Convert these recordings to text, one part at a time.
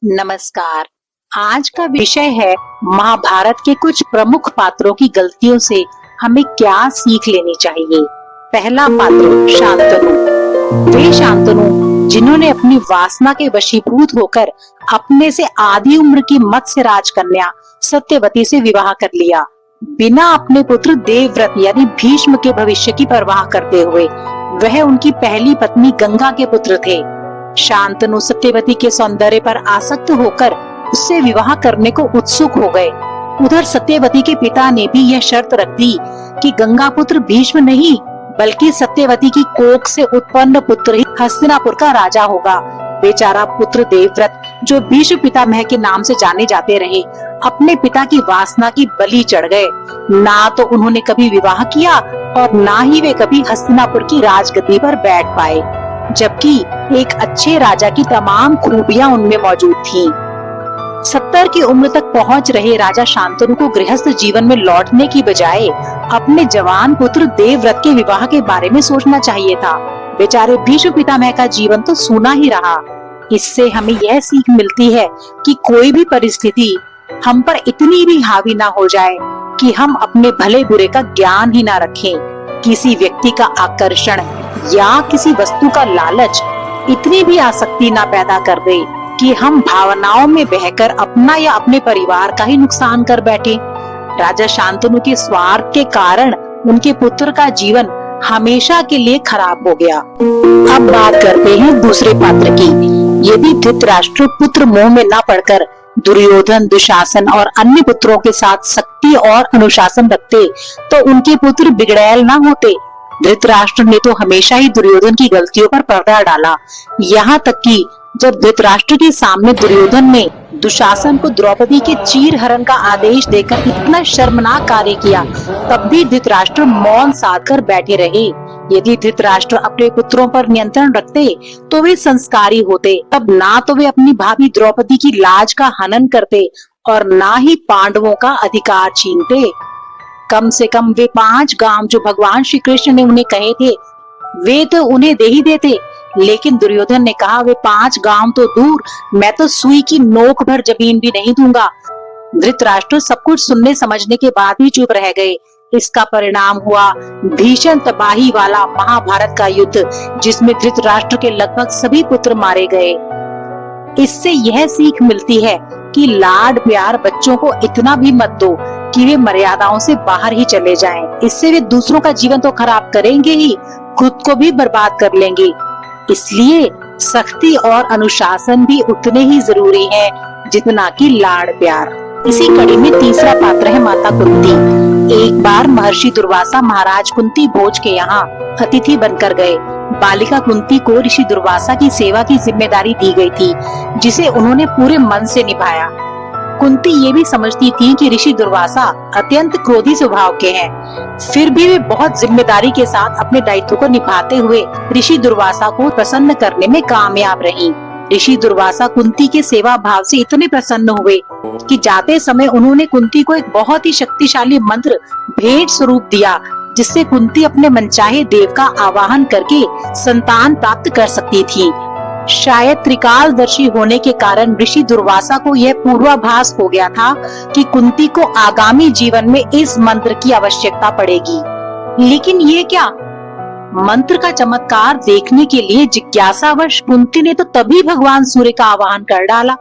नमस्कार। आज का विषय है महाभारत के कुछ प्रमुख पात्रों की गलतियों से हमें क्या सीख लेनी चाहिए। पहला पात्र शांतनु। वे शांतनु जिन्होंने अपनी वासना के वशीभूत होकर अपने से आधी उम्र की मत्स्य राजकन्या सत्यवती से विवाह कर लिया, बिना अपने पुत्र देवव्रत यानी भीष्म के भविष्य की परवाह करते हुए। वह उनकी पहली पत्नी गंगा के पुत्र थे। शांतनु सत्यवती के सौंदर्य पर आसक्त होकर उससे विवाह करने को उत्सुक हो गए। उधर सत्यवती के पिता ने भी यह शर्त रख दी कि गंगा पुत्र भीष्म नहीं बल्कि सत्यवती की कोख से उत्पन्न पुत्र ही हस्तिनापुर का राजा होगा। बेचारा पुत्र देवव्रत, जो भीष्म पितामह के नाम से जाने जाते रहे, अपने पिता की वासना की बलि चढ़ गए। ना तो उन्होंने कभी विवाह किया और ना ही वे कभी हस्तिनापुर की राजगद्दी पर बैठ पाए, जबकि एक अच्छे राजा की तमाम खूबियां उनमें मौजूद थीं। 70 की उम्र तक पहुंच रहे राजा शांतनु को गृहस्थ जीवन में लौटने की बजाय अपने जवान पुत्र देवव्रत के विवाह के बारे में सोचना चाहिए था। बेचारे भीष्म पितामह का जीवन तो सूना ही रहा। इससे हमें यह सीख मिलती है कि कोई भी परिस्थिति हम पर इतनी भी हावी ना हो जाए कि हम अपने भले बुरे का ज्ञान ही ना रखें। किसी व्यक्ति का आकर्षण या किसी वस्तु का लालच इतनी भी आसक्ति ना पैदा कर दे कि हम भावनाओं में बहकर अपना या अपने परिवार का ही नुकसान कर बैठे। राजा शांतनु के स्वार्थ के कारण उनके पुत्र का जीवन हमेशा के लिए खराब हो गया। अब बात करते हैं दूसरे पात्र की। यदि धृतराष्ट्र पुत्र मोह में न पड़कर दुर्योधन, दुशासन और अन्य पुत्रों के साथ सख्ती और अनुशासन रखते तो उनके पुत्र बिगड़ैल न होते। धृतराष्ट्र ने तो हमेशा ही दुर्योधन की गलतियों पर पर्दा डाला। यहाँ तक कि जब धृतराष्ट्र के सामने दुर्योधन ने दुशासन को द्रौपदी के चीर हरण का आदेश देकर इतना शर्मनाक कार्य किया, तब भी धृतराष्ट्र मौन साध कर बैठे रहे। यदि धृतराष्ट्र अपने पुत्रों पर नियंत्रण रखते तो वे संस्कारी होते। तब ना तो वे अपनी भाभी द्रौपदी की लाज का हनन करते और ना ही पांडवों का अधिकार छीनते। कम से कम वे 5 गांव जो भगवान श्री कृष्ण ने उन्हें कहे थे, वे तो उन्हें दे ही देते। लेकिन दुर्योधन ने कहा, वे 5 गांव तो दूर, मैं तो सुई की नोक भर जमीन भी नहीं दूंगा। धृतराष्ट्र सब कुछ सुनने समझने के बाद भी चुप रह गए। इसका परिणाम हुआ भीषण तबाही वाला महाभारत का युद्ध, जिसमें धृतराष्ट्र के लगभग सभी पुत्र मारे गए। इससे यह सीख मिलती है कि लाड प्यार बच्चों को इतना भी मत दो कि वे मर्यादाओं से बाहर ही चले जाएं। इससे वे दूसरों का जीवन तो खराब करेंगे ही, खुद को भी बर्बाद कर लेंगे। इसलिए सख्ती और अनुशासन भी उतने ही जरूरी है जितना कि लाड़ प्यार। इसी कड़ी में तीसरा पात्र है माता कुंती। एक बार महर्षि दुर्वासा महाराज कुंती भोज के यहाँ अतिथि बनकर गए। बालिका कुंती को ऋषि दुर्वासा की सेवा की जिम्मेदारी दी गई थी, जिसे उन्होंने पूरे मन से निभाया। कुंती ये भी समझती थी कि ऋषि दुर्वासा अत्यंत क्रोधी स्वभाव के हैं, फिर भी वे बहुत जिम्मेदारी के साथ अपने दायित्व को निभाते हुए ऋषि दुर्वासा को प्रसन्न करने में कामयाब रहीं। ऋषि दुर्वासा कुंती के सेवा भाव से इतने प्रसन्न हुए कि जाते समय उन्होंने कुंती को एक बहुत ही शक्तिशाली मंत्र भेंट स्वरूप दिया, जिससे कुंती अपने मनचाहे देव का आवाहन करके संतान प्राप्त कर सकती थी। शायद त्रिकालदर्शी होने के कारण ऋषि दुर्वासा को यह पूर्वाभास हो गया था कि कुंती को आगामी जीवन में इस मंत्र की आवश्यकता पड़ेगी। लेकिन ये क्या, मंत्र का चमत्कार देखने के लिए जिज्ञासावश कुंती ने तो तभी भगवान सूर्य का आवाहन कर डाला।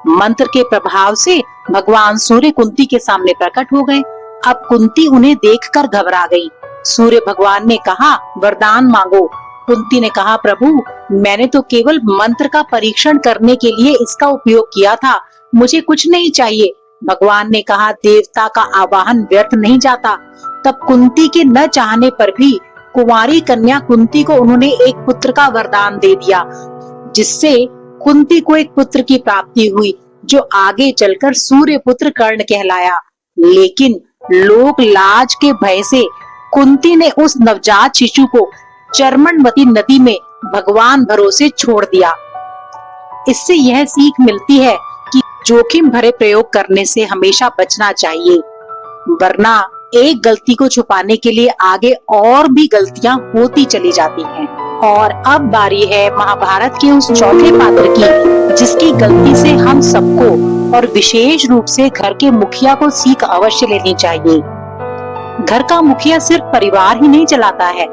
मंत्र के प्रभाव से भगवान सूर्य कुंती के सामने प्रकट हो गए। अब कुंती उन्हें देखकर घबरा गई। सूर्य भगवान ने कहा, वरदान मांगो। कुंती ने कहा, प्रभु मैंने तो केवल मंत्र का परीक्षण करने के लिए इसका उपयोग किया था, मुझे कुछ नहीं चाहिए। भगवान ने कहा, देवता का आवाहन व्यर्थ नहीं जाता। तब कुंती के न चाहने पर भी कुंवारी कन्या कुंती को उन्होंने एक पुत्र का वरदान दे दिया, जिससे कुंती को एक पुत्र की प्राप्ति हुई, जो आगे चलकर सूर्य पुत्र कर्ण कहलाया। लेकिन लोक लाज के भय से कुंती ने उस नवजात शिशु को चर्मणवती नदी में भगवान भरोसे छोड़ दिया। इससे यह सीख मिलती है कि जोखिम भरे प्रयोग करने से हमेशा बचना चाहिए, वरना एक गलती को छुपाने के लिए आगे और भी गलतियां होती चली जाती हैं। और अब बारी है महाभारत के उस चौथे पात्र की, जिसकी गलती से हम सबको और विशेष रूप से घर के मुखिया को सीख अवश्य लेनी चाहिए। घर का मुखिया सिर्फ परिवार ही नहीं चलाता है,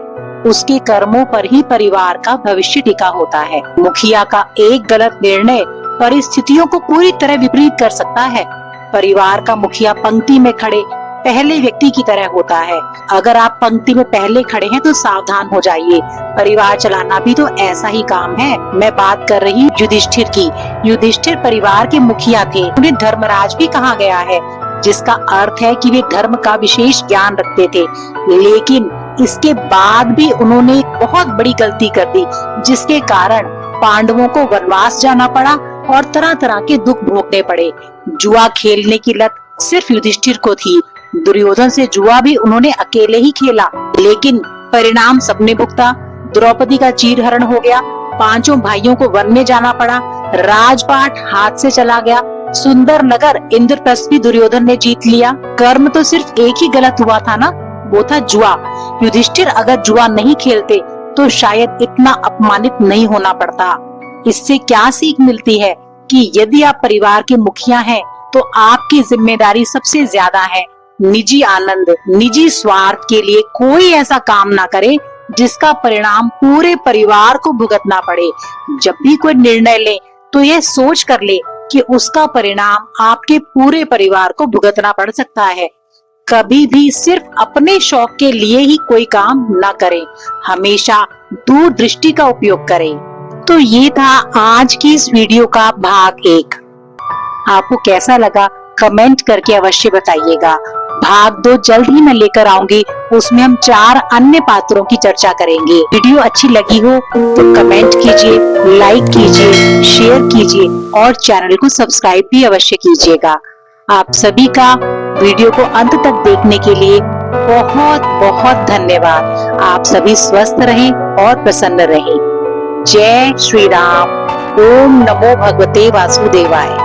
उसके कर्मों पर ही परिवार का भविष्य टिका होता है। मुखिया का एक गलत निर्णय परिस्थितियों को पूरी तरह विपरीत कर सकता है। परिवार का मुखिया पंक्ति में खड़े पहले व्यक्ति की तरह होता है। अगर आप पंक्ति में पहले खड़े हैं तो सावधान हो जाइए, परिवार चलाना भी तो ऐसा ही काम है। मैं बात कर रही हूँ युधिष्ठिर की। युधिष्ठिर परिवार के मुखिया थे, उन्हें धर्मराज भी कहा गया है, जिसका अर्थ है कि वे धर्म का विशेष ज्ञान रखते थे। लेकिन इसके बाद भी उन्होंने एक बहुत बड़ी गलती कर दी, जिसके कारण पांडवों को वनवास जाना पड़ा और तरह तरह के दुख भोगने पड़े। जुआ खेलने की लत सिर्फ युधिष्ठिर को थी। दुर्योधन से जुआ भी उन्होंने अकेले ही खेला, लेकिन परिणाम सबने भुगता। द्रौपदी का चीरहरण हो गया, पांचों भाइयों को वन में जाना पड़ा, राजपाट हाथ से चला गया, सुंदर नगर इंद्रप्रस्थ भी दुर्योधन ने जीत लिया। कर्म तो सिर्फ एक ही गलत हुआ था ना, वो था जुआ। युधिष्ठिर अगर जुआ नहीं खेलते तो शायद इतना अपमानित नहीं होना पड़ता। इससे क्या सीख मिलती है कि यदि आप परिवार के मुखिया हैं तो आपकी जिम्मेदारी सबसे ज्यादा है। निजी आनंद, निजी स्वार्थ के लिए कोई ऐसा काम ना करे जिसका परिणाम पूरे परिवार को भुगतना पड़े। जब भी कोई निर्णय ले तो यह सोच कर ले कि उसका परिणाम आपके पूरे परिवार को भुगतना पड़ सकता है। कभी भी सिर्फ अपने शौक के लिए ही कोई काम ना करें, हमेशा दूरदृष्टि का उपयोग करें। तो ये था आज की इस वीडियो का भाग 1। आपको कैसा लगा कमेंट करके अवश्य बताइएगा। भाग 2 जल्द ही मैं लेकर आऊंगी, उसमें हम 4 अन्य पात्रों की चर्चा करेंगे। वीडियो अच्छी लगी हो तो कमेंट कीजिए, लाइक कीजिए, शेयर कीजिए और चैनल को सब्सक्राइब भी अवश्य कीजिएगा। आप सभी का वीडियो को अंत तक देखने के लिए बहुत बहुत धन्यवाद। आप सभी स्वस्थ रहें और प्रसन्न रहें। जय श्री राम। ओम नमो भगवते वासुदेवाय।